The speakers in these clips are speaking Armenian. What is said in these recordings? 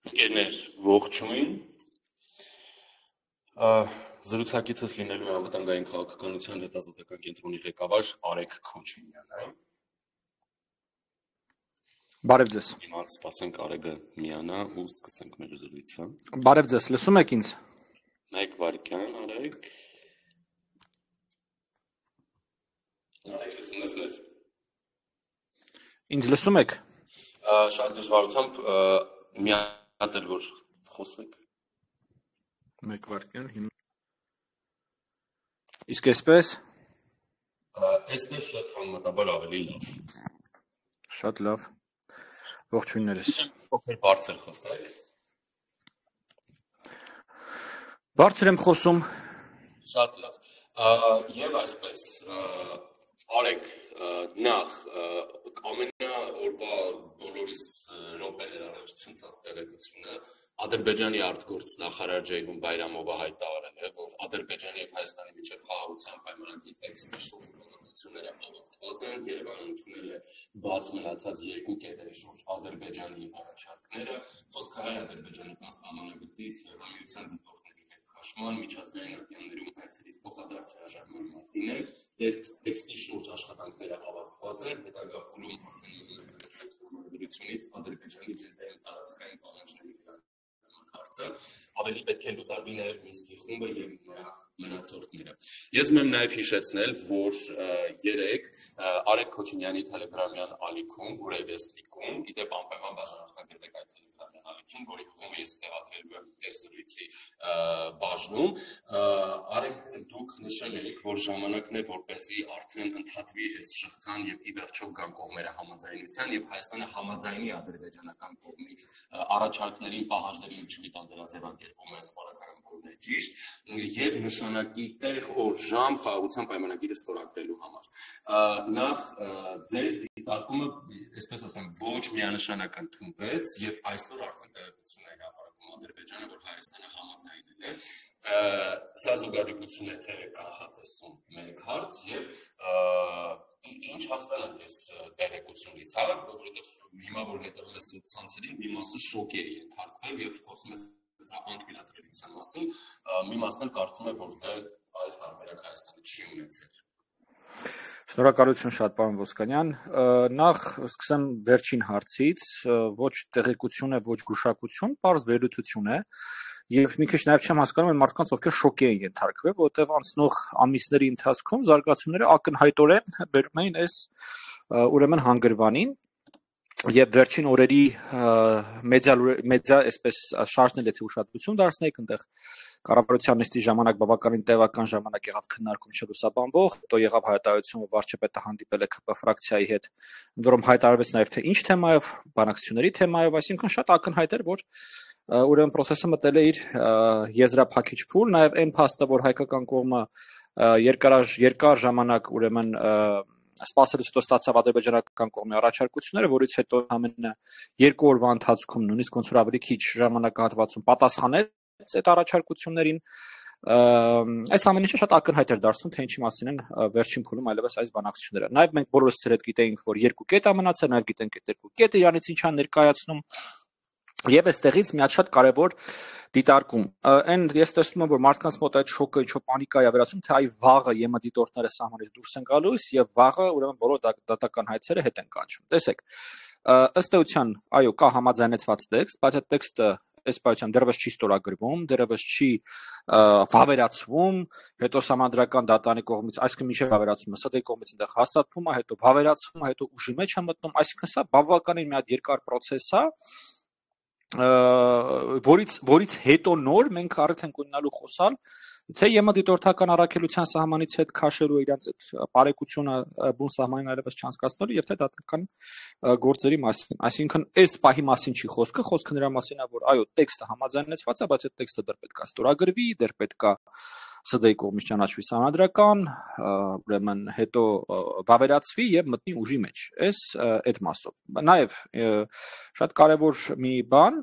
Ընկերներ, ողջույն։ Զրուցակիցս լինելու է անվտանգային քաղաքականության հետազոտական կենտրոնի ղեկավար Արեգ Քոչինյանը։ Բարև ձեզ։ Հիմա սպասենք Արեգը միանա ու սկսենք մեր զրույցը։ Բարև ձեզ, լսում եք ինձ։ Մեկ վայրկյան, Արեգ։ Արեգ, լսում ես մեզ։ Ինձ լսում եք։ Շատ դժվարությամբ միատել որ խոսեք։ Մեկ վայրկյան հիմա։ Իսկ այսպես։ Այսպես շատ համեմատաբար ավելի լավ։ Շատ լավ։ Ողջույններս։ Փոքր բարձր խոսեք։ Բարձր եմ խոսում։ Շատ լավ։ Եվ այսպես, Արեգ, նախ ամենաօրվա բոլորիս րոպեներ առաջ ցնցած տեղեկությունը Ադրբեջանի արտգործնախարար Ջեյհուն Բայրամովը հայտարարել է, որ Ադրբեջանի եւ Հայաստանի միջև խաղաղության պայմանագրի տեքստի շուրջ բանակցությունները ավարտված են, Երևանը ընդունել է բաց մնացած երկու կետերի շուրջ Ադրբեջանի առաջարկները, խոսքը հայ-ադրբեջանական սահմանագծից եւ ամիության դիտորդների հետ քաշման միջազգային ատյաններում հայցելից փոխադարձ հրաժարման մասին է, տեքստի շուրջ աշխատանքները ավարտված են, հետագա փուլում արդյունից Ադրբեջանի ջրային տարածքային պահանջների հարցը ավելի պետք է լուծարվի նաև Մինսկի խումբը եւ նրա մնացորդները։ Ես ուզում եմ նաև հիշեցնել, որ երեկ Արեգ Քոչինյանի Թելեգրամյան ալիքում, Գուրեվեսնիկում, իդեպ անպայման բաժանորդագրվեք այդ Թելեգրամյան ալիքին, որի հողում ես տեղադրելու եմ այս զրույցի բաժնում, Արեգ, դուք նշել եք, որ ժամանակն է, որպեսզի արդեն ընդհատվի այս շղթան եւ ի վերջո գան կողմերը համաձայնության եւ Հայաստանը համաձայնի ադրբեջանական կողմի առաջարկներին, պահանջներին, չգիտեմ դրա ձևակերպումը այս պարագայում որն է ճիշտ, եւ նշանակի տեղ, օր, ժամ խաղաղության պայմանագիրը ստորագրելու համար։ Նախ ձեր դիտարկումը, այսպես ասեմ, ոչ միանշանակ ընդունվեց եւ այսօր արդեն տեղեկություն է հրապարակում Ադրբեջանը, որ Հայաստանը համաձայնել է։ Սա զուգադիպություն է թե կանխատեսում մեկ հարց եւ ինչ հասկանանք այս տեղեկությունից, հա, որովհետեւ հիմա որ հետևում ես ցանցերին, մի մասը շոկի է ենթարկվել եւ խոսում է սա անթույլատրելիության մասին, մի մասն էլ կարծում է, որ դա այլ տարբերակ Հայաստանը չի ունեցել։ Շնորհակալություն շատ, պարոն Ոսկանյան։ Նախ սկսեմ վերջին հարցից, ոչ տեղեկություն է, ոչ գուշակություն, պարզ վերլուծություն է։ Եվ մի քիչ նաև չեմ հասկանում այն մարդկանց, ովքեր շոկի են ենթարկվել, որովհետև անցնող ամիսների ընթացքում զարգացումները ակնհայտորեն բերում էին այս ուրեմն հանգրվանին եւ վերջին օրերի մեդիա այսպես շարժնել եթե ուշադրություն դարձնեիք այնտեղ կառավարության նիստի ժամանակ բավականին տևական ժամանակ եղավ քննարկում չլուսաբանվող, հետո եղավ հայտարարություն, որ վարչապետը հանդիպել է ԿՊ ֆրակցիայի հետ, ընդ որում հայտարարվեց նաև թե ինչ թեմայով, բանակցությունների թեմայով, այսինքն շատ ակնհայտ էր, որ ուրեմն process-ը մտել է իր եզրափակիչ փուլ, նաև այն փաստը, որ հայկական կողմը երկար ժամանակ ուրեմն սպասելուց հետո ստացավ ադրբեջանական կողմի առաջարկությունները, որից հետո ամենը 2 օրվա ընթացքում նույնիսկ ոնց որ ավելի քիչ ժամանակահատվածում պատասխանեց այդ առաջարկություններին, այս ամեն ինչը շատ ակնհայտ էր դարձնում, թե ինչի մասին են վերջին փուլում այլևս այս բանակցությունները։ Նաև մենք բոլորս ցերետ գիտեինք, որ 2 կետ է մնացել, նաև գիտենք այդ 2 կետը իրանից ինչ է ներկայացնում։ Եվ այստեղից մի հատ շատ կարևոր դիտարկում։ Այն ես տեսնում եմ, որ մարդկանց մոտ այդ շոկը, ինչ-որ պանիկա է վերածում, թե այ վաղը ԵՄ դիտորդները սահմանից դուրս են գալուց եւ վաղը ուրեմն բոլոր դատական հայցերը հետ են կանչում։ Տեսեք, ըստ էության, այո, կա համաձայնեցված տեքստ, բայց այդ տեքստը այս պայության դեռևս չի ստորագրվում, դեռևս չի վավերացվում, հետո համանդրական դատանի կողմից, այսինքն միջև վավերացումը ՍԴ-ի կողմից այնտեղ հաստատվում է, հետո վավերացվում է, հետո ուժի մեջ է մտնում, այսինքն սա բավականին մի հատ երկար process է, որից հետո նոր մենք առիթ ենք ունենալու խոսալ թե ԵՄ դիտորդական առաքելության սահմանից հետ քաշելու իրենց այդ բարեկությունը բուն սահմանին այլևս չանցկացնելու եւ թե դատական գործերի մասին, այսինքն այս պահի մասին չի խոսքը նրա մասին է, որ այո, տեքստը համաձայնեցված է, բայց այդ տեքստը դեռ պետք է ստորագրվի, դեռ պետք է ՍԴ-ի կողմից ճանաչվի սահմանադրական, ուրեմն հետո վավերացվի եւ մտնի ուժի մեջ։ Այս այդ մասով։ Նաեւ շատ կարեւոր մի բան,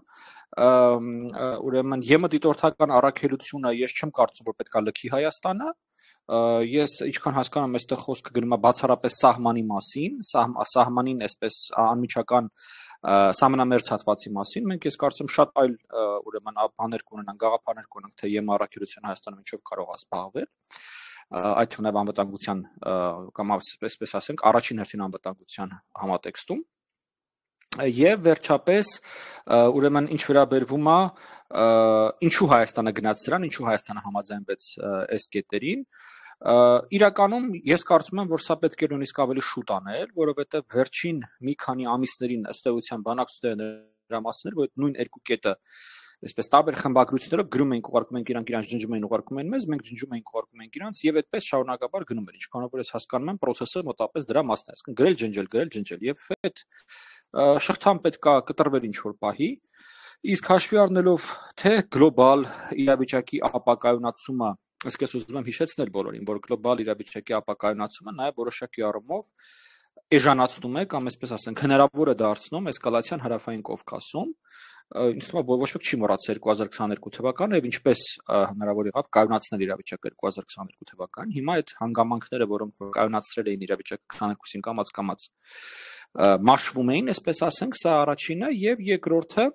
ուրեմն ԵՄ դիտորդական առաքելությունը ես չեմ կարծում, որ պետք է լքի Հայաստանը, ես ինչքան հասկանում եմ, այստեղ խոսքը գնում է բացառապես սահմանի մասին, սահմանին այսպես անմիջական սահմանամերձ հատվածի մասին, մենք ես կարծում շատ այլ ուրեմն բաներ կունենան, գաղափարներ կունենան, թե ԵՄ-առաքելությունը Հայաստանում ինչով կարող է զբաղվել, այդ թվում նաև անվտանգության կամ այսպես ասենք առաջին հերթին անվտանգության համատեքստում։ Եվ վերջապես ուրեմն ինչ վերաբերվում է ինչու Հայաստանը գնաց սրան, ինչու Հայաստանը համաձայնվեց այս կետերին, իրականում ես կարծում եմ, որ սա պետք է նույնիսկ ավելի շուտ անել, որովհետև վերջին մի քանի ամիսներին ըստ էության բանակցությունները դրա մասին էր, որ այդ նույն երկու կետը այսպես տարբեր խմբագրություններով գրում էին, ուղարկում են իրանք ջնջում էին, ուղարկում են մեզ, մենք ջնջում ենք, ուղարկում ենք իրանք, եւ այդպես շարունակաբար գնում էր, ինչքանով որ ես հասկանում եմ, process-ը մոտապես դրա մասն է, այսինքն գրել, ջնջել, եւ այդ շղթան պետք է կտրվել ինչ որ պահի, իսկ հաշվի առնելով թե գլոբալ իրավիճակի ապակայունացումը, իսկ ես ուզում եմ հիշեցնել բոլորին, որ գլոբալ իրավիճակի ապակայունացումը նաև որոշակի առումով էժանացնում է կամ այսպես ասենք հնարավոր է դարձնում էսկալացիան հարավային Կովկասում, ինձ թվում է ոչ ոք չի մոռացել 2022 թվականը եւ ինչպես հնարավոր եղավ կայունացնել իրավիճակը 2022 թվականին, հիմա այդ հանգամանքները, որոնք կայունացրել էին իրավիճակը 22-ին կամաց մաշվում էին, այսպես ասենք, սա առաջինը եւ երկրորդը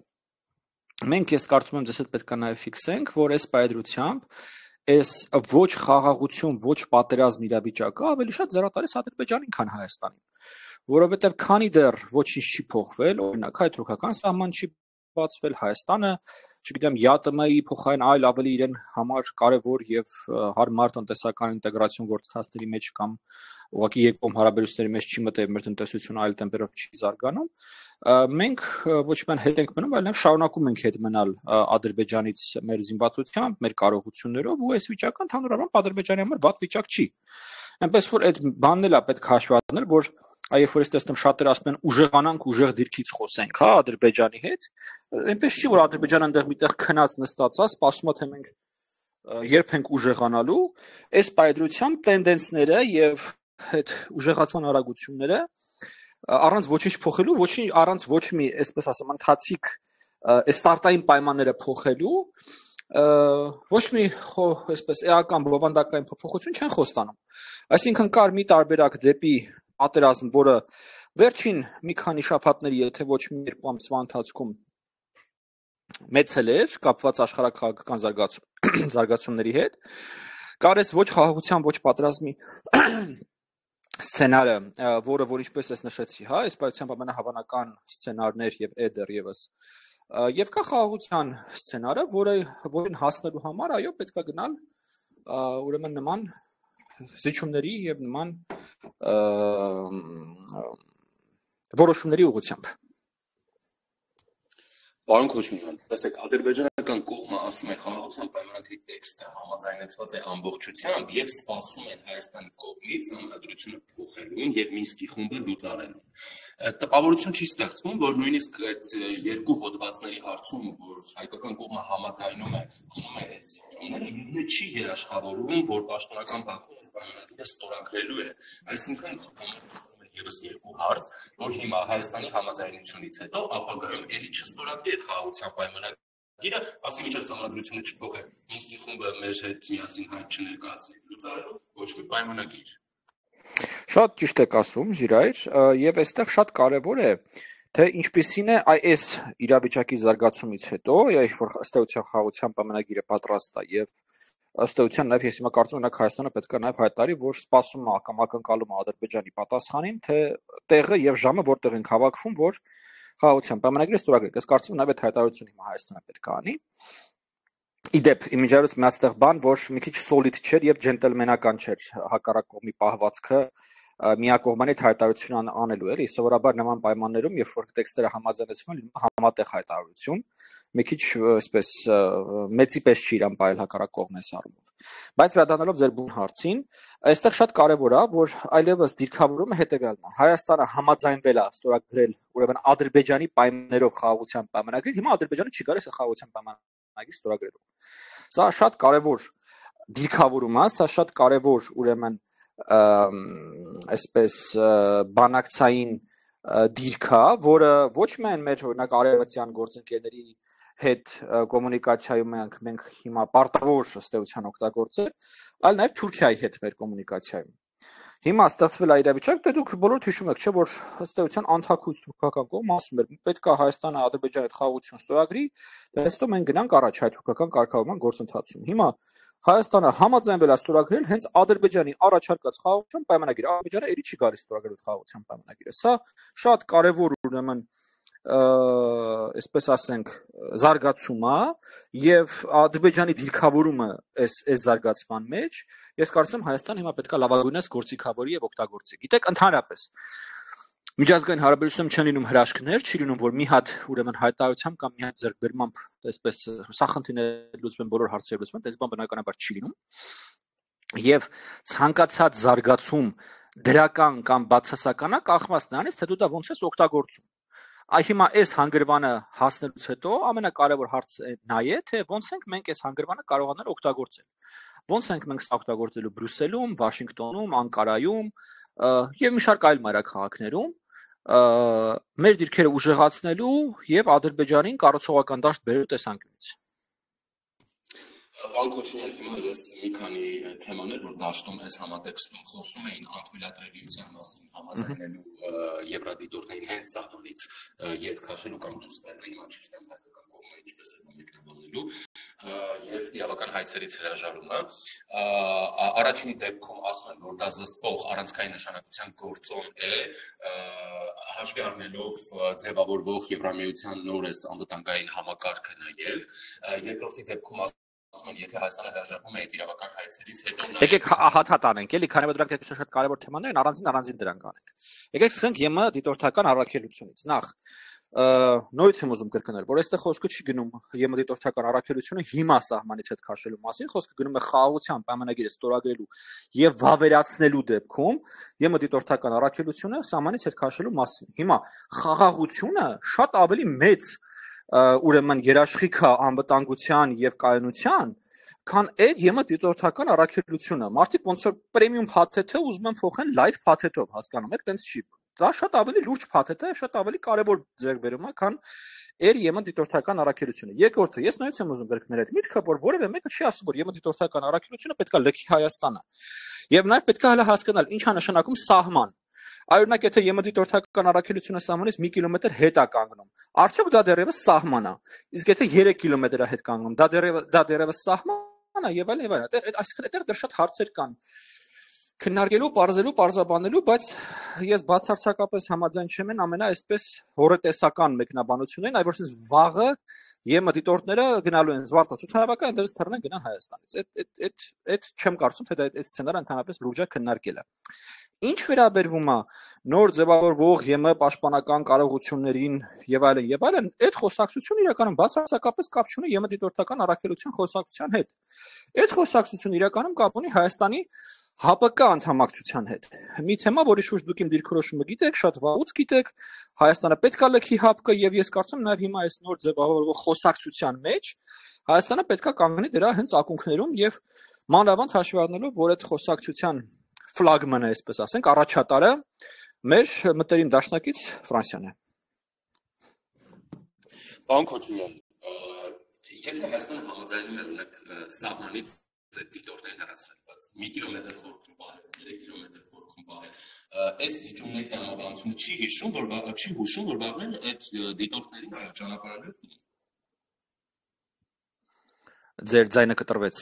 մենք ես կարծում եմ դες այդ պետք է նաեւ ֆիքսենք, որ այս պայծրությամբ այս ոչ խաղաղություն, ոչ պատերազմ իրավիճակը ավելի շատ զրատարես Ադրբեջանին, քան Հայաստանին, որովհետեւ քանի դեռ ոչինչ չի փոխվել, օրինակ հայ-թուրքական սահման չի բացվել, Հայաստանը, չգիտեմ, ԵԱՏՄ-ի փոխարեն այլ ավելի իրեն համար կարևոր եւ հարմար տնտեսական ինտեգրացիոն գործընթացների մեջ կամ ուղղակի երկկողմ հարաբերությունների մեջ չի մտել, մեր տնտեսությունը այլ տեմպերով չի զարգանում, մենք ոչ միայն հետ ենք մնում, այլ նաև շարունակում ենք հետ մնալ Ադրբեջանից մեր զինվածությամբ, մեր կարողություններով ու այս վիճակը ընդհանուր առմամբ Ադրբեջանի համար վատ վիճակ չի։ Այնպես որ այդ բանն էլ է պետք հաշվի առնել, որ այո, որ ես տեսնում շատեր ասում են ուժեղանանք, ուժեղ դիրքից խոսենք, հա, Ադրբեջանի հետ, այնպես չի, որ Ադրբեջանը այնտեղ միտեղ քնած նստած է, սպասում է թե մենք երբ ենք ուժեղանալու, այս պայծրությամբ տենդենսները եւ այդ ուժեղացման արագությունները առանց ոչինչ փոխելու, առանց ոչ մի, այսպես ասեմ, ընթացիկ ստարտային պայմանները փոխելու, ոչ մի այսպես էական բովանդակային փոփոխություն չեն խոստանում։ Այսինքն կար մի տարբերակ դեպի պատերազմ, որը վերջին մի քանի շաբաթների, եթե ոչ մի երկու ամսվա ընթացքում մեծել էր, կապված աշխարհաքաղաքական զարգացումների հետ, կար այս ոչ խաղաղության, ոչ պատերազմի սցենարը, որը որ ինչպես ես նշեցի, հա, այս պայծրությամբ ամենահավանական սցենարներ եւ դեռևս եւ կա խաղաղության սցենարը, որին հասնելու համար այո պետք է գնալ ուրեմն նման զիջումների եւ նման որոշումների ուղղությամբ։ Պարոն Քոչմյան, տեսեք, ադրբեջանական կողմը ասում է խաղաղության պայմանագրի տեքստը համաձայնեցված է ամբողջությամբ եւ սպասում են Հայաստանի կողմից համադրությունը փոխելուն եւ Մինսկի խումբը լուծարելուն։ Տպավորություն չի ստեղծվում, որ նույնիսկ այդ երկու հոդվածների հարցում, որ հայկական կողմը համաձայնում է, անում է այդ զիջումները, չի երաշխավորում, որ պաշտոնական Բաքուն պայմանագիրը ստորագրելու է, այսինքն եւս երկու հարց, որ հիմա Հայաստանի համաձայնությունից հետո ապագայում էլի չստորագրի այդ խաղաղության պայմանագիրը, ասի միջև համադրությունը չփոխի, Մինսկի խումբը մեր հետ միասին հայտ չներկայացնի լուծարելու ոչ մի պայմանագիր։ Շատ ճիշտ եք ասում, Ժիրայր, եւ այստեղ շատ կարեւոր է, թե ինչպիսին է այս իրավիճակի զարգացումից հետո, երբ որ ըստ էության խաղաղության պայմանագիրը պատրաստ է եւ ըստ էության նաև ես հիմա կարծում եմ Հայաստանը պետք է նաև հայտարարի, որ սպասում է կամ ակնկալում է Ադրբեջանի պատասխանին, թե տեղը եւ ժամը որտեղ են հավաքվում, որ խաղաղության պայմանագիրը ստորագրի։ Ես կարծում եմ նաև այդ հայտարարությունը հիմա Հայաստանը պետք է անի։ Իդեպ իմիջիայլոց մի հատ բան, որ մի քիչ սոլիդ չէր եւ ջենտլմենական չէր հակառակ կողմի պահվածքը միակողմանի հայտարարություն անելու էլի, սովորաբար նման պայմաններում, երբ որ տեքստերը համաձայնեցվում են, համատեղ հայտարարություն, մի քիչ այսպես մեծի պես չի իրան բայել հակառակ կողմես առումով։ Բայց վերադառնալով ձեր բուն հարցին, այստեղ շատ կարևոր է, որ այլևս դիրքավորումը հետեւյալն է. Հայաստանը համաձայնվել է ստորագրել ուրեմն Ադրբեջանի պայմաններով խաղաղության պայմանագրի, հիմա Ադրբեջանը չի գալիս խաղաղության պայմանագրի ստորագրելու։ Սա շատ կարևոր դիրքավորում է, սա շատ կարևոր ուրեմն այսպես բանակցային դիրք է, որը ոչ միայն մեր օրինակ արևմտյան գործընկերների հետ կոմունիկացիայում մենք հիմա պարտավոր ըստ էության օգտագործել, այլ նաև Թուրքիայի հետ մեր կոմունիկացիայում։ Հիմա ստեղծվել է իրավիճակ, դե դուք բոլորդ հիշում եք, չէ՞ որ ըստ էության անթաքույց թուրքական կողմը ասում էր, պետք է Հայաստանը Ադրբեջանի հետ խաղաղություն ստորագրի, դե հետո մենք գնանք առաջ հայ թուրքական կարգավորման գործընթացում։ Հիմա Հայաստանը համաձայնվել է ստորագրել հենց Ադրբեջանի առաջարկած խաղաղության պայմանագիրը։ Ադրբեջանը երի չի գալիս ստորագրել խաղաղության պայմանագիրը։ Սա շատ կարևոր ուրեմն այսպես ասենք զարգացում է եւ Ադրբեջանի դիրքավորումը այս զարգացման մեջ ես կարծում Հայաստանը հիմա պետք է լավագույնս գործիքավորի եւ օգտագործի։ Գիտեք, ընդհանրապես միջազգային հարաբերությունում չեն լինում հրաշքներ, չի լինում որ մի հատ ուրեմն հայտարարությամբ կամ մի հատ ձեռքբերմամբ այսպես սա խնդիրներ լուծվեն, բոլոր հարցերը լուծվեն, դες բան բնականաբար չի լինում։ Եվ ցանկացած զարգացում դրական կամ բացասական է կախված նրանից, թե դու դա ոնց ես օգտագործում։ Այ հիմա այս հանգրվանը հասնելուց հետո ամենակարևոր հարցը նա է, թե ոնց ենք մենք այս հանգրվանը կարողանալ օգտագործել։ Ոնց ենք մենք սա օգտագործելու Բրյուսելում, Վաշինգտոնում, Անկարայում եւ մի շարք այլ մայրաքաղաքներում մեր դիրքերը ուժեղացնելու եւ Ադրբեջանին կառուցողական դաշտ բերելու տեսանկյունից։ Անկոչնիան հիմա ես մի քանի թեմաներ, որ դաշտում այս համատեքստում խոսում էին անթույլատրելիության մասին համաձայնելու եվրադիտորդներին հենց սահմանից ետ քաշելու կամ դուրս բերելու, հիմա չգիտեմ հայկական կողմը ինչպես է մեկնաբանելու եւ իրավական հայցերից հրաժարումը առաջին դեպքում ասում են որ դա զսպող առանցքային նշանակության գործոն է հաշվի առնելով ձևավորվող Եվրամիության նոր անվտանգային համակարգը նաեւ երկրորդի դեպքում եթե Հայաստանը հրաժարվում է այդ իրավական հայցերից հետո եկեք հաթաթ անենք, էլի, քանի որ դրանք այսպես շատ կարևոր թեմաներ են, առանձին դրանք անենք։ Եկեք սկսենք ԵՄ դիտորդական առաքելությունից։ Նախ նորից եմ ուզում կրկնել, որ այստեղ խոսքը չի գնում ԵՄ դիտորդական առաքելությունը հիմա սահմանից հետ քաշելու մասին, խոսքը գնում է խաղաղության պայմանագիրը ստորագրելու եւ վավերացնելու դեպքում ԵՄ դիտորդական առաքելությունը սահմանից հետ քաշելու մասին։ Հիմա խաղաղությունը շատ ավելի մեծ ուրեմն երաշխիք է անվտանգության եւ կայունության, քան այդ ԵՄ դիտորդական առաքելությունը։ Մարդիկ ոնց որ պրեմիում փաթեթը ուզում են փոխեն լայթ փաթեթով, հասկանում եք, տենց չի։ Դա շատ ավելի լուրջ փաթեթ է, շատ ավելի կարևոր ձեռքբերում է, քան այդ ԵՄ դիտորդական առաքելությունը։ Երկրորդը, ես նույնպես եմ ուզում կրկնել այդ միտքը, որ որևէ մեկը չի ասում, որ ԵՄ դիտորդական առաքելությունը պետք է լքի Հայաստանը։ Եվ նաեւ պետք է հələ հասկանալ, ինչ է նշանակում սահման։ Օրինակ, եթե ԵՄ դիտորդական առաքելությունը սահմանից 1 կիլոմետր հետ է կանգնում, արդյոք դա դեռևս սահման է։ Իսկ եթե 3 կիլոմետր է հետ կանգնում, դա դեռևս սահման է եւ այլն։ Այսինքն այդտեղ դեռ շատ հարցեր կան քննարկելու, պարզելու, պարզաբանելու, բայց ես բացարձակապես համաձայն չեմ ամենա այսպես հորետեսական մեկնաբանություններին, այլ որպես վաղը ԵՄ դիտորդները գնալու են Զվարթնոց ցուցահանդեսական դերից թռնեն գնան Հայաստանից։ Այդ չեմ կարծում, թե դա այդ սցենարը ընդհանրապես լուրջ է քննարկել է։ Ինչ վերաբերվում է նոր ձևավորվող ԵՄ պաշտպանական կարողություններին եւ այլն, այդ խոսակցությունը իրականում բացարձակապես կապ չունի ԵՄ դիտորդական առաքելության խոսակցության հետ։ Այդ խոսակցությունը իրականում կապ ունի Հայաստանի ՀԱՊԿ անդամակցության հետ։ Մի թեմա, որի շուրջ դուք իմ դիրքորոշումը գիտեք, շատ վաղուց գիտեք, Հայաստանը պետք է լքի ՀԱՊԿ եւ ես կարծում նաեւ հիմա այս նոր ձևավորվող խոսակցության մեջ Հայաստանը պետք է կանգնի դրա հենց ակունքներում եւ մանավանդ հաշվի առնելով, որ այդ խոսակցության ֆլագմանը, այսպես ասենք, առաջատարը մեր մտերիմ դաշնակից Ֆրանսիան է։ Պարոն Քոչունյան, եթե Հայաստանը համաձայնում է օրինակ սահմանից այդ դիտորդներին հեռացնել, բայց 1 կիլոմետր խորքում պահել, 3 կիլոմետր խորքում պահել, այս զիջումների տրամաբանությունը չի հուշում, որ վաղն այդ դիտորդներին այո ճանապարհը Ձեր ձայնը կտրվեց։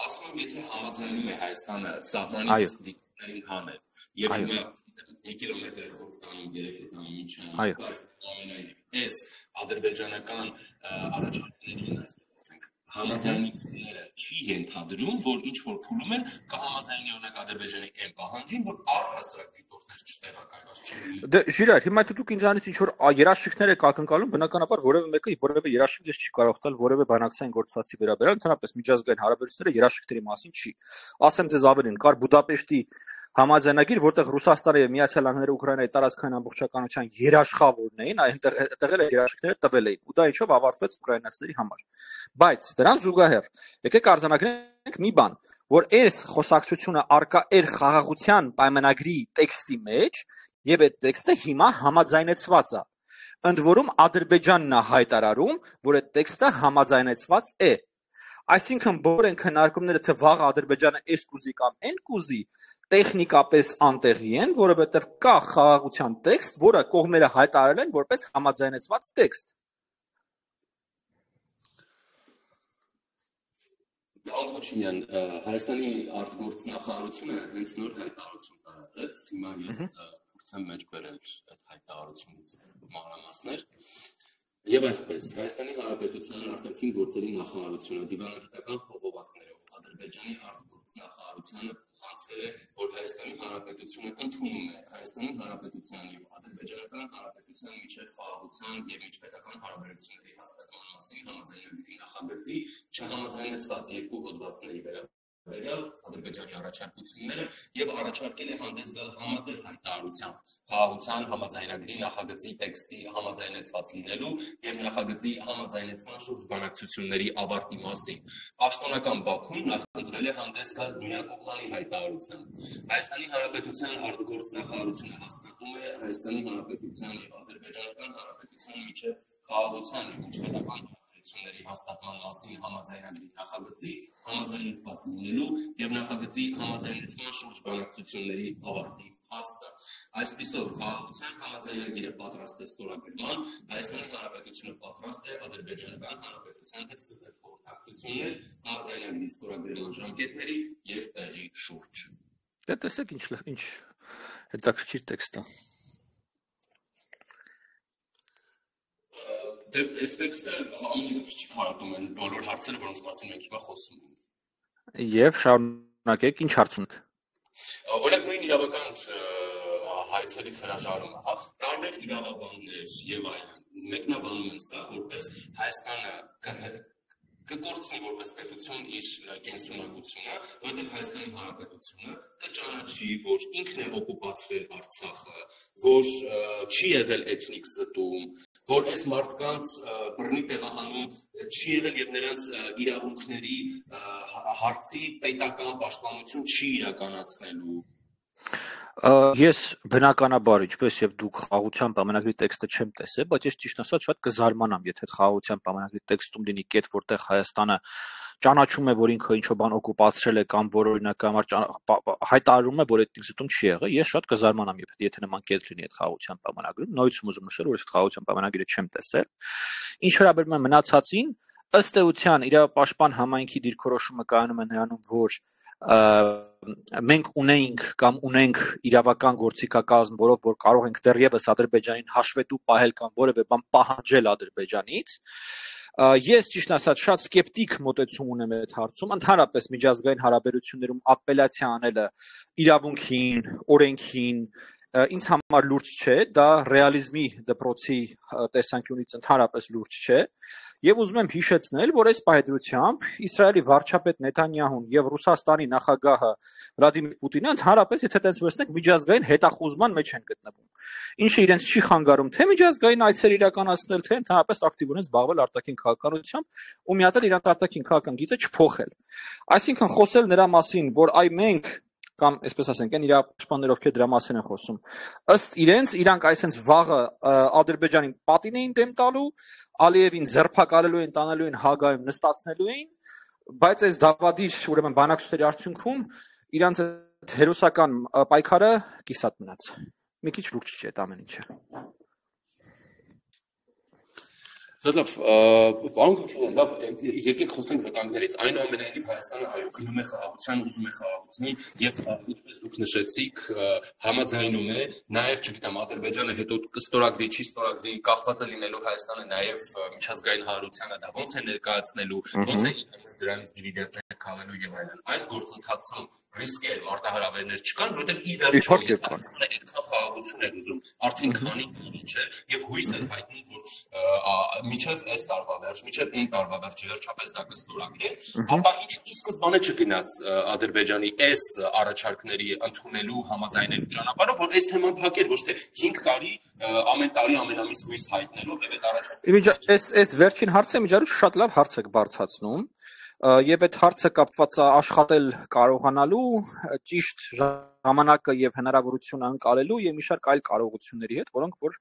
Ասում եմ, եթե համաձայնում է Հայաստանը սահմանից դիտորդներին հանել, եւ հիմա 1 կիլոմետր խորքում 3 տանում բայց ամենայնիվ այս ադրբեջանական առաջարկներին ասենք համաձայնությունները չի ենթադրում, որ ինչ որ փուլում են կհամաձայնի օրինակ Ադրբեջանի այն պահանջին, որ առհասարակ դիտորդներ չտեղակայված չլինեն։ Դե Ժիրայր, հիմա եթե դուք ինձանից ինչ որ երաշխիքներ եք ակնկալում, բնականաբար որևէ մեկը որևէ երաշխիք չի կարող տալ որևէ բանակցային գործընթացի վերաբերյալ, ընդհանրապես միջազգային հարաբերությունները երաշխիքների մասին չի։ Ասեմ ձեզ ավելին, կար Բուդապեշտի համաձայնագիր, որտեղ Ռուսաստանը եւ Միացյալ Նահանգները Ուկրաինայի տարածքային ամբողջականության երաշխավորն էին, այնտեղ էլ երաշխիքները տվել էին, ու դա ինչով ավարտվեց ուկրաինացիների համար։ Բայց դրան զուգահեռ, եկեք արձանագրենք մի բան, որ այս խոսակցությունը արկա էր խաղաղության պայմանագրի տեքստի մեջ, եւ այդ տեքստը հիմա համաձայնեցված է։ Ընդ որում Ադրբեջանն է հայտարարում, որ այդ տեքստը համաձայնեցված է։ Այսինքն բոլոր այն քննարկումները, թե վաղ Ադրբեջանը այս կուզի կամ այն կուզի, տեխնիկապես անտեղի են, որովհետև կա խաղաղության տեքստ, որը կողմերը հայտարարել են որպես համաձայնեցված տեքստ։ Ալթոչինյան, Հայաստանի արտգործնախարարությունը հենց նոր հայտարարություն տարածեց, հիմա ես փորձեմ մեջ բերել այդ հայտարարությունից մանրամասներ։ Եվ այսպես, Հայաստանի Հանրապետության արտաքին գործերի նախարարությունը դիվանագիտական խողովակներով Ադրբեջանի արտգործնախարարությանը փոխանցել է, որ Հայաստանի Հանրապետությունը ընդունում է Հայաստանի Հանրապետության եւ Ադրբեջանական Հանրապետության միջև խաղաղության եւ միջպետական հարաբերությունների հաստատման մասին համաձայնագրի նախագծի չհամաձայնեցված երկու հոդվածների վերաբերյալ Ադրբեջանի առաջարկությունները եւ առաջարկել է հանդես գալ համատեղ հայտարարությամբ խաղաղության համաձայնագրի նախագծի տեքստի համաձայնեցված լինելու եւ նախագծի համաձայնեցման շուրջ բանակցությունների ավարտի մասին։ Պաշտոնական Բաքուն նախընտրել է հանդես գալ միակողմանի հայտարարությամբ։ Հայաստանի Հանրապետության արտգործնախարարությունը հաստատում է Հայաստանի Հանրապետության եւ Ադրբեջանական Հանրապետության միջև խաղաղության եւ միջպետական ների հաստատման մասին համաձայնագրի նախագծի համաձայնեցված լինելու եւ նախագծի համաձայնեցման շուրջ բանակցությունների ավարտի փաստը։ Այսպիսով խաղաղության համաձայնագիրը պատրաստ է ստորագրման, Հայաստանի Հանրապետությունը պատրաստ է Ադրբեջանական Հանրապետության հետ սկսել խորհրդակցություններ համաձայնագրի ստորագրման ժամկետների եւ տեղի շուրջ։ Դե տեսեք ինչ հետաքրքիր տեքստ է։ Այս տեքստը ամենից չի փառատում են բոլոր հարցերը, որոնց մասին մենք հիմա խոսում ենք։ Եվ շարունակեք, ինչ հարց ունեք։ Օրինակ նույն իրավական հայցերից հրաժարումը, հա, տարբեր իրավաբաններ եւ այլն մեկնաբանում են սա, որպես Հայաստանը կգործնի որպես պետություն իր կենսունակությունը, որովհետև Հայաստանի Հանրապետությունը կճանաչի, որ ինքն է օկուպացրել Արցախը, որ չի եղել էթնիկ զտում, որ այս մարդկանց բռնի տեղահանում չի եղել եւ նրանց իրավունքների հարցի պետական պաշտպանություն չի իրականացնելու։ Ես բնականաբար, ինչպես եւ դուք խաղաղության պայմանագրի տեքստը չեմ տեսել, բայց ես ճիշտ ասած շատ կզարմանամ, եթե խաղաղության պայմանագրի տեքստում լինի կետ, որտեղ Հայաստանը ճանաչում է, որ ինքը ինչ-որ բան օկուպացրել է կամ որ օրինակ հայտարարում է, որ էթնիկ զտում չի եղել, ես շատ կզարմանամ, եթե նման կետ լինի այդ խաղաղության պայմանագրում, նույնիսկ ուզում նշել, որ այս խաղաղության պայմանագիրը չեմ տեսել։ Ինչ վերաբերում է մնացածին, ըստ էության իրավապաշտպան համայնքի դիրքորոշումը կայանում է նրանում, որ մենք ունենք կամ ունենք իրավական գործիքակազմ, որով որ կարող ենք դեռևս Ադրբեջանին հաշվետու պահել կամ որևէ բան պահանջել Ադրբեջանից։ Ես ճիշտ ասած շատ սկեպտիկ մոտեցում ունեմ այդ հարցում, ընդհանրապես միջազգային հարաբերություններում ապելյացիա անելը իրավունքին, օրենքին ինձ համար լուրջ չէ, դա ռեալիզմի դպրոցի տեսանկյունից ընդհանրապես լուրջ չէ, եւ ուզում եմ հիշեցնել, որ այս պահեդրությամբ Իսրայելի վարչապետ Նեթանյահուն եւ Ռուսաստանի նախագահը Վլադիմիր Պուտինը ընդհանրապես, եթե այդպես վերցնենք, միջազգային հետախուզման մեջ են գտնվում, ինչը իրենց չի խանգարում թե միջազգային այցեր իրականացնել, թե ընդհանրապես ակտիվորեն զբաղվել արտաքին քաղաքականությամբ ու մի հատ էլ իրանց արտաքին քաղաքական գիծը չփոխել։ Այսինքն խոսել նրա մասին, որ այ մենք կամ այսպես ասենք, այն իրավապաշտպաններ, ովքեր դրա մասին են խոսում, ըստ իրենց իրանք այսպես վաղը Ադրբեջանին պատին էին դեմ տալու, Ալիևին ձերբակալելու են, տանելու են Հագայում նստացնելու էին, բայց այս դավադիր ուրեմն բանակցությունների արդյունքում իրանց հերոսական պայքարը կիսատ մնաց։ Մի քիչ լուրջ չէ այդ ամեն ինչը։ Լավ, պարոն Քոչարյան, լավ, եկեք խոսենք վտանգներից։ Այնուամենայնիվ Հայաստանը այո գնում է խաղաղության, ուզում է խաղաղություն եւ ինչպես դուք նշեցիք, համաձայնում է, նաեւ, չգիտեմ, Ադրբեջանը հետո կստորագրի, չի ստորագրի, կախված է լինելու Հայաստանը նաեւ միջազգային հանրությանը դա ոնց է ներկայացնելու, ոնց է դրանից դիվիդենտներ քաղելու եւ այլն։ Այս գործընթացում ռիսկեր, մարտահրավերներ չկան, որովհետեւ ի վերջո Հայաստանը այդքան խաղաղություն է ուզում, արդեն քանի ինչ է եւ հույս է հայտնում, որ միջև այս տարվա վերջ, միջև այն տարվա վերջ վերջապես դա կստորագրեն, ապա ինչու ի սկզբանե չգնաց Ադրբեջանի այս առաջարկների ընդունելու համաձայնելու ճանապարհով, որ այս թեման փակեր, ոչ թե 5 տարի ամեն տարի ամենամիս հույս հայտնելով եւ այդ առաջարկները։ Այս վերջին հարցը միջարու շատ լավ հարց եք բարձրացնում, եւ այդ հարցը կապված է աշխատել կարողանալու, ճիշտ ժամանակը եւ հնարավորությունը ընկալելու եւ մի շարք այլ կարողությունների հետ, որոնք որ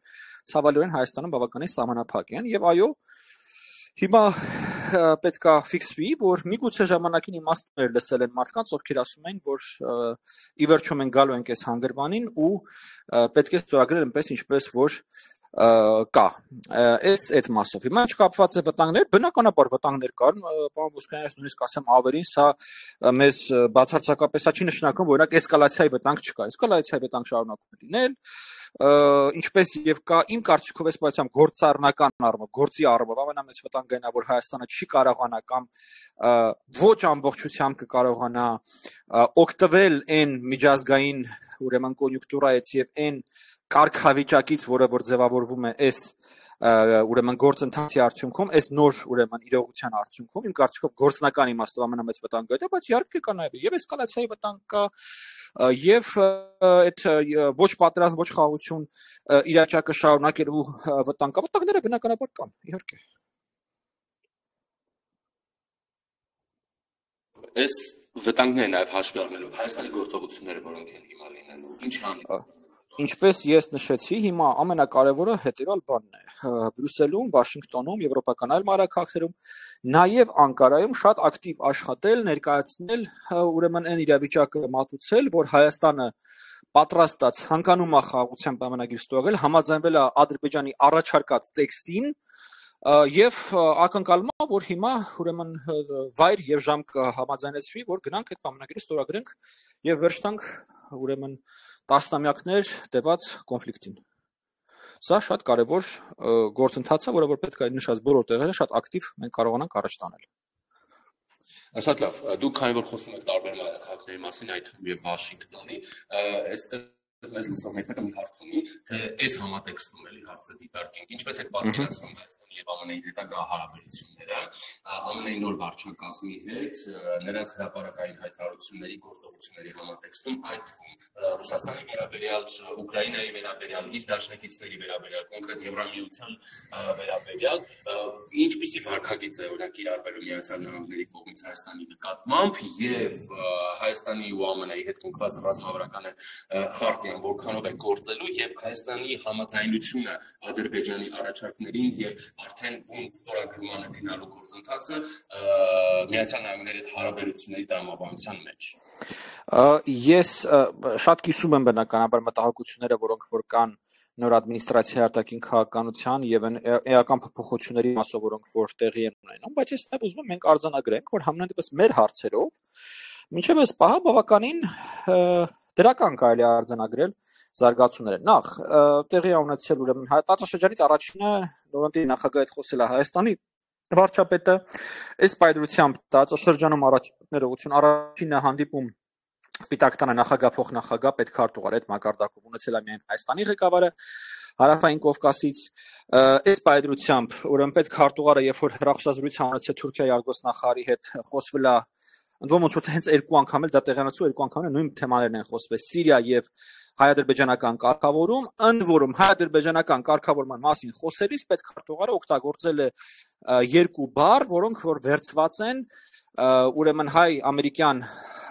ցավալիորեն Հայաստանում բավականին սահմանափակ են եւ այո հիմա պետք է ֆիքսվի, որ միգուցե ժամանակին իմաստներ լսել են մարդկանց, ովքեր ասում են, որ ի վերջո մենք գալու ենք այս հանգրվանին ու պետք է ստորագրել այնպես ինչպես որ կա այդ մասով։ Հիմա ինչ կապված է վտանգներ, բնականաբար վտանգներ կան, պարոն Ոսկանյան, նույնիսկ ասեմ ավելին, սա մեզ բացարձակապես չի նշանակում, որ օրինակ էսկալացիայի վտանգ չկա, էսկալացիայի վտանգ շարունակում է լինել, ինչպես եւ կա իմ կարծիքով այս պայծամ գործառնական առումով, գործի առումով ամենամեծ վտանգն է, որ Հայաստանը չի կարողանա կամ ոչ ամբողջությամբ կկարողանա օգտվել այն միջազգային ուրեմն կոնյունկտուրայից եւ այն կարգավիճակից, որը որ ձևավորվում է այս ուրեմն գործընթացի արդյունքում, այս նոր ուրեմն իրողության արդյունքում, իմ կարծիքով գործնական իմաստով ամենամեծ վտանգը դա, բայց իհարկե կա նաև եւ էսկալացիայի վտանգ կա եւ այդ ոչ պատերազմ, ոչ խաղաղություն իրավիճակը շարունակելու վտանգ կա, վտանգները բնականաբար կան, իհարկե։ Այս վտանգները նաև հաշվի առնելով Հայաստանի գործողությունները, որոնք են հիմա լինելու, ինչ անի։ Ինչպես ես նշեցի, հիմա ամենակարևորը հետևյալ բանն է. Բրյուսելում, Վաշինգտոնում, եվրոպական այլ մայրաքաղաքներում, նաև Անկարայում շատ ակտիվ աշխատել, ներկայացնել ուրեմն այն իրավիճակը մատուցել, որ Հայաստանը պատրաստ է ցանկանում է խաղաղության պայմանագիր ստորագրել, համաձայնվել է Ադրբեջանի առաջարկած տեքստին եւ ակնկալում է, որ հիմա ուրեմն վայր եւ ժամ կհամաձայնեցվի, որ գնանք այդ պայմանագիրը ստորագրենք եւ վերջ տանք ուրեմն տասնամյակներ տևած կոնֆլիկտին։ Սա շատ կարևոր գործընթաց է, որը որ պետք է նշած բոլոր տեղերը շատ ակտիվ մենք կարողանանք առաջ տանել։ Շատ լավ, դուք քանի որ խոսում եք տարբեր մայրաքաղաքների մասին, այդ թվում եւ Վաշինգտոնի, այստեղ մեզ լսողներից մեկը մի հարց ունի, թե այս համատեքստում էլի հարցը դիտարկենք, ինչպես եք պատկերացնում Հայաստանի եւ ԱՄՆ-ի հետագա հարաբերությունները, ԱՄՆ-ի նոր վարչակազմի հետ, նրանց հրապարակային հայտարարությունների, գործողությունների համատեքստում, այդ թվում Ռուսաստանի վերաբերյալ, Ուկրաինայի վերաբերյալ, իր դաշնակիցների վերաբերյալ, կոնկրետ Եվրամիության վերաբերյալ, ինչպիսի վարքագիծ է օրինակ կիրառվելու Միացյալ Նահանգների կողմից Հայաստանի նկատմամբ եւ Հայաստանի ու ԱՄՆ-ի հետ կնքված ռազմավարական խարտիան որքանով է գործելու եւ Հայաստանի համաձայնությունը Ադրբեջանի առաջարկներին եւ արդեն բուն ստորագրմանը դինալու գործընթացը Միացյալ Նահանգների հետ հարաբերությունների տրամաբանության մեջ։ Ես շատ կիսում եմ բնականաբար մտահոգությունները, որոնք որ կան նոր ադմինիստրացիայի արտաքին քաղաքականության եւ էական փոփոխությունների մասով, որոնք որ տեղի են ունենում, բայց ես նաև ուզում եմ մենք արձանագրենք, որ համենայնդեպս մեր հարցերով մինչեւ այս պահը բավականին դրական կարելի է արձանագրել զարգացումները։ Նախ տեղի է ունեցել ուրեմն տարածաշրջանից առաջինը նորընտիր նախագահի հետ խոսել է Հայաստանի վարչապետը, այս պայծրությամբ տարածաշրջանում ներողություն առաջինը հանդիպում Սպիտակ տանը նախագահ փոխնախագահ պետքարտուղար այդ մակարդակով ունեցել է միայն Հայաստանի ղեկավարը Հարավային Կովկասից, այս պայծրությամբ ուրեմն պետքարտուղարը երբ որ հեռախոսազրույց ունեցել Թուրքիայի արտգործնախարարի հետ խոսվել է ընդդեմ ոնց որ հենց երկու անգամ էլ դա տեղանացու երկու անգամ նույն թեմաներն են խոսվել Սիրիա եւ հայ-ադրբեջանական կարգավորում, ընդ որում հայ-ադրբեջանական կարգավորման մասին խոսելիս պետքարտուղարը օգտագործել է երկու բառ, որոնք որ վերցված են ուրեմն հայ-ամերիկյան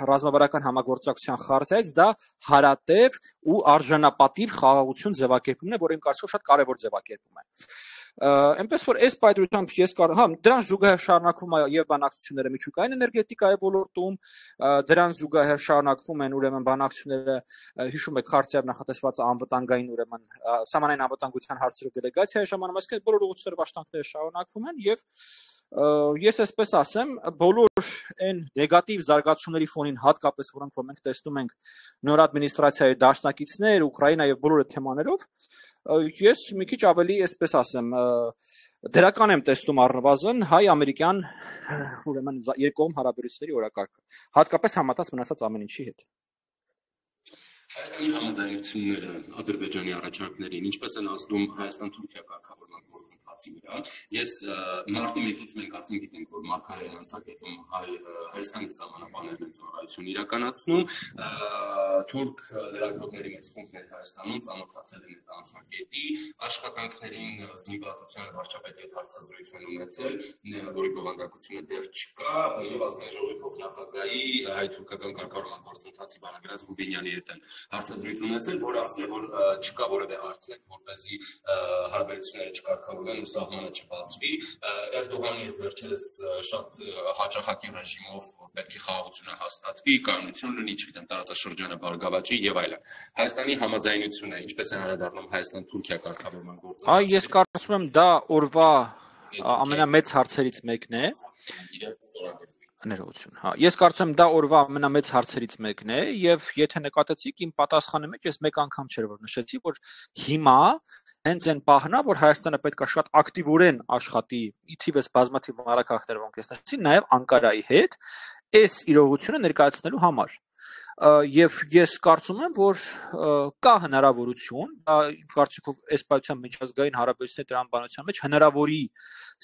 ռազմավարական համագործակցության խարտիայից դա հարատև ու արժանապատիվ խաղաղություն ձևակերպումն է, որը իմ կարծիքով շատ կարևոր ձևակերպում է։ Այնպես որ այս պայծրությամբ ես դրան զուգահեռ շարունակվում է եւ բանակցությունները միջուկային էներգետիկայի ոլորտում, դրան զուգահեռ շարունակվում են ուրեմն բանակցությունները, հիշում եք խարտիայով նախատեսված անվտանգային ուրեմն սահմանային անվտանգության հարցերով դելեգացիայի ժամանակ, այսինքն բոլոր ուղղությունները պաշտոնները շարունակվում են եւ ես այսպես ասեմ, բոլոր այն նեգատիվ զարգացումների ֆոնին հատկապես որոնք որ մենք տեսնում ենք նոր ադմինիստրացիայի դաշնակիցներ, Ուկրաինա եւ բոլոր այդ թեմաներով, ես մի քիչ ավելի այսպես ասեմ, դրական եմ տեսնում առնվազն հայ-ամերիկյան ուրեմն երկկողմ հարաբերությունների օրակարգը, հատկապես համատած մնացած ամեն ինչի հետ։ Հայաստանի համաձայնությունները Ադրբեջանի առաջարկներին, ինչպես են ազդում Հայաստան-Թուրքիա կարգավորման գործընթացի վրա։ Ես մարտի 1-ից մենք արդեն գիտենք, որ Մարգարեյան անցակետում Հայաստանի սահմանապահներն են ծառայություն իրականացնում, թուրք լրագրողների մեծ խումբներ Հայաստանում ծանոթացել են այդ անցակետի աշխատանքներին, զինվորության վարչապետի հետ հարցազրույց են ունեցել, որի բովանդակությունը դեռ չկա, եւ ազգային ժողովի փոխնախագահի հայ-թուրքական կարգավորման գործընթացի բանագնաց Ռուբինյանի հետ են հարցազրույց ունեցել, որ ասել է, որ չկա որևէ արդյունք, որպեսզի հարաբերությունները չկարգավորվեն ու սահմանը չբացվի, Էրդողանի ես վերջերս շատ հաճախակի ռեժիմով պետք է խաղաղությունը հաստատվի, կայունություն լինի, չգիտեմ, տարածաշրջանը բարգավաճի եւ այլն։ Հայաստանի համաձայնությունը ինչպես է անդրադառնում Հայաստան-Թուրքիա կարգավորման գործընթացը։ Ես կարծում եմ դա օրվա ամենամեծ հարցերից մեկն է։ Ներողություն, հա։ Ես կարծում եմ դա օրվա ամենամեծ հարցերից մեկն է եւ եթե նկատեցիք իմ պատասխանի մեջ ես մեկ անգամ չէր որ նշեցի, որ հիմա հենց այն պահն է, որ Հայաստանը պետք է շատ ակտիվորեն աշխատի, ի թիվս բազմաթիվ մարակախներ, որոնք ես նշեցի, նաեւ Անկարայի հետ այս իրողությունը ներկայացնելու համար։ Եվ ես կարծում եմ, որ կա հնարավորություն, դա իմ կարծիքով այս պայության միջազգային հարաբերությունների տրամաբանության մեջ հնարավորի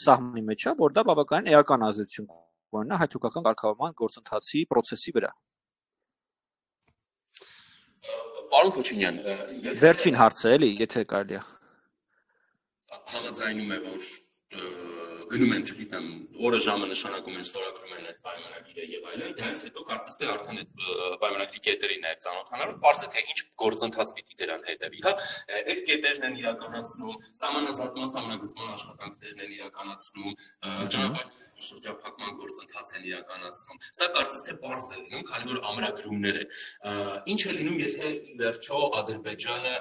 սահմանի մեջ է, որ դա բավականին էական ազդեցություն կունենա հայ-թուրքական կարգավորման գործընթացի process-ի վրա։ Պարոն Քոչինյան, վերջին հարցը էլի, եթե կարելի է։ Համաձայնում է, որ գնում են, չգիտեմ, օրը ժամը նշանակում են, ստորագրում են այդ պայմանագիրը եւ այլն, դրանից հետո կարծես թե արդեն այդ պայմանագրի կետերին նաեւ ծանոթանալով, բարձր թե ինչ գործընթաց պիտի դրան հետեւի, հա, այդ կետերն են իրականացնում, սահմանազատման, սահմանագծման աշխատանքներն են իրականացնում, ճանապարհ շրջափակման գործընթաց են իրականացնում։ Սա կարծես թե բարձ է լինում, քանի որ ամրագրումներ է։ Ինչ է լինում, եթե ի վերջո Ադրբեջանը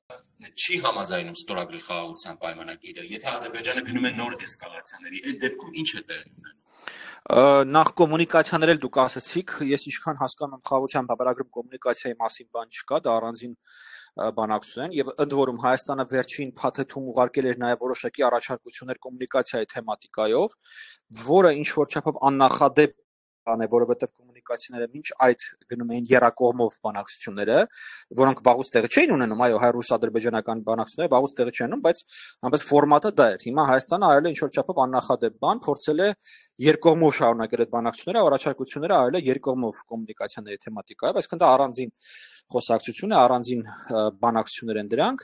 չի համաձայնում ստորագրել խաղաղության պայմանագիրը, եթե Ադրբեջանը գնում է նոր էսկալացիաների, այդ դեպքում ինչ է տեղի ունենում։ Նախ կոմունիկացիաներ էլ դուք ասացիք, ես ինչքան հասկանում եմ խաղաղության բավարարում կոմունիկացիայի մասին բան չկա, դա առանձին բանակցություն են եւ ընդ որում Հայաստանը վերջին փաթեթում ուղարկել էր նաեւ որոշակի առաջարկություններ կոմունիկացիայի թեմատիկայով, որը ինչ որ չափով աննախադեպ բան է, որովհետեւ կոմունիկացիաները մինչ այդ գնում էին եռակողմով բանակցությունները, որոնք վաղուց տեղի չէին ունենում, այո, հայ-ռուս-ադրբեջանական բանակցությունները վաղուց տեղի չէին ունենում, բայց ամենից ֆորմատը դա էր։ Հիմա Հայաստանը արել է ինչ որ չափով աննախադեպ բան, փորձել է երկկողմով շարունակել այդ բանակցությունները, առաջարկությունները արել է երկկողմով կոմունիկացիաների թեմատիկայով, այսինքն դա առանձին խոսակցություն է, առանձին բանակցություններ են դրանք։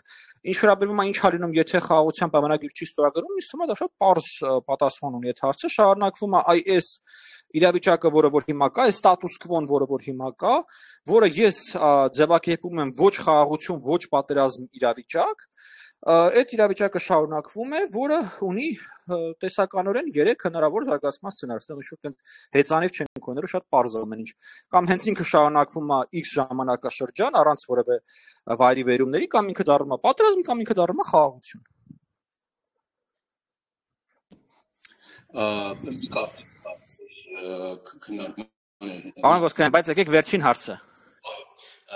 Ինչ վերաբերում է ինչ հալինում, եթե խաղաղության պայմանագիր չի ստորագրվում, ինձ թվում է դա շատ պարզ պատասխան ունի այդ հարցը, շարունակվում է այս իրավիճակը, որը որ հիմա կա, այս ստատուս քվոն, որը որ հիմա կա, որը ես ձևակերպում եմ ոչ խաղաղություն, ոչ պատերազմ իրավիճակ, այդ իրավիճակը շարունակվում է, որը ունի տեսականորեն 3 հնարավոր զարգացման սցենար, այստեղ շուտ հեծանիվ չենք ունենալու, շատ պարզ ամեն ինչ, կամ հենց ինքը շարունակվում է X ժամանակաշրջան առանց որևէ վայրի վերումների, կամ ինքը դառնում է պատերազմ, կամ ինքը դառնում է խաղաղություն։ Պարոն Ոսկանյան, բայց եկեք վերջին հարցը։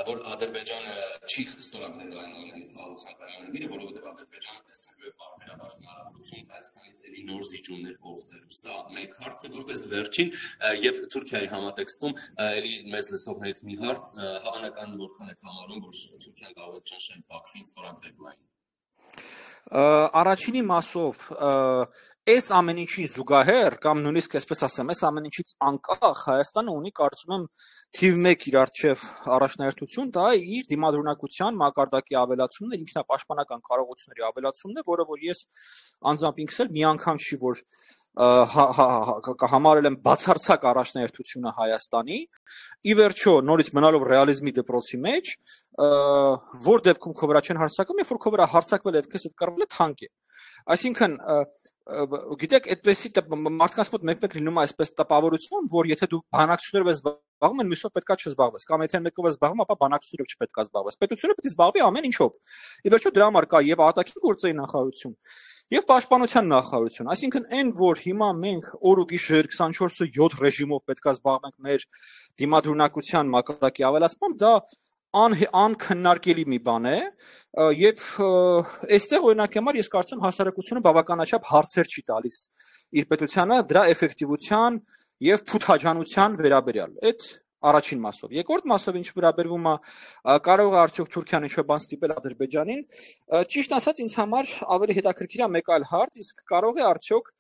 Որ Ադրբեջանը չի ստորագրել այնուամենայնիվ խաղաղության պայմանագիրը, որովհետև Ադրբեջանը տեսնելու է պարբերաբար հնարավորություն Հայաստանից էլի նոր զիջումներ կորզելու։ Սա մեկ հարց է, որպես վերջին, եւ Թուրքիայի համատեքստում էլի մեծ լսողներից մի հարց, հավանական որքան եք համարում, որ Թուրքիան կարող է ճնշել Բաքվին ստորագրելու այն։ Առաջինի մասով այս ամեն ինչի զուգահեռ կամ նույնիսկ այսպես ասեմ, այս ամեն ինչից անկախ Հայաստանը ունի, կարծում եմ, թիվ 1 իր արչև առաջնահերթություն, դա է իր դիմադրունակության մակարդակի ավելացումն է, ինքնապաշտպանական կարողությունների ավելացումն է, որը որ ես անձամբ ինքս էլ մի անգամ չի որ համարել եմ բացարձակ առաջնահերթությունը Հայաստանի, ի վերջո նորից մնալով ռեալիզմի դպրոցի մեջ, որ դեպքում քո վրա չեն հարձակում, երբ որ քո վրա հարձակվել է, քեզ կռվել է թանկ է։ Այսինքն գիտեք, այդպեսի մարդկանց մոտ մեկ-մեկ լինում է այսպես տպավորություն, որ եթե դու բանակցություններով ես զբաղվում, այն մյուսով պետքա չզբաղվես, կամ եթե մեկով ես զբաղվում, ապա բանակցություններով չպետքա զբաղվես։ Պետությունը պետք է զբաղվի ամեն ինչով։ Ի վերջո դրա համար կա եւ արտաքին գործերի նախարարություն, եւ պաշտպանության նախարարություն, այսինքն այն, որ հիմա մենք օր ու գիշեր 24/7 ռեժիմով պետքա զբաղվենք մեր դիմադրունակության մակարդակի ավելացմամբ, դա անքննարկելի մի բան է, եւ այստեղ օրինակ համար ես կարծում հասարակությունը բավականաչափ հարցեր չի տալիս իր պետությանը դրա էֆեկտիվության եւ փութաջանության վերաբերյալ։ Այդ առաջին մասով։ Երկրորդ մասով ինչ վերաբերվում է կարող է արդյոք Թուրքիան ինչ-որ բան ստիպել Ադրբեջանին, ճիշտ ասած ինձ համար ավելի հետաքրքիր է մեկ այլ հարց, իսկ կարող է արդյոք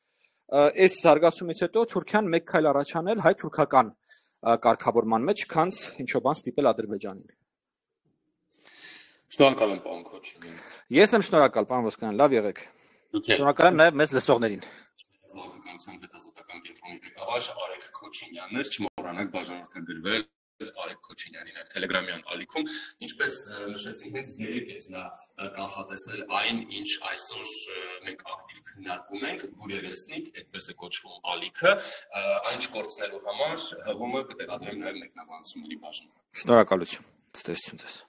այս զարգացումից հետո Թուրքիան մեկ քայլ առաջ անել հայ-թուրքական կարգավորման մեջ, քան ինչ-որ բան ստիպել Ադրբեջանին։ Շնորհակալ եմ, պարոն Քոչինյան։ Ես եմ շնորհակալ, պարոն Ոսկանյան, լավ եղեք։ Շնորհակալ եմ նաև մեզ լսողներին։ Քաղաքականության հետազոտական կենտրոնի ղեկավար Արեգ Քոչինյանն էր, չմոռանաք բաժանորդագրվել Արեգ Քոչինյանի նաև Telegram-յան ալիքում, ինչպես նշեցի, հենց երեք է նա կանխատեսել այն, ինչ այսօր մենք ակտիվ քննարկում ենք, Բուրերեսնիկ, այդպես է կոչվում ալիքը, այն չկորցնելու համար հղումը կտեղադրեմ նաև մեկնաբանությունների բաժնում։ Շնորհակալություն։ Ցտեսություն ձեզ։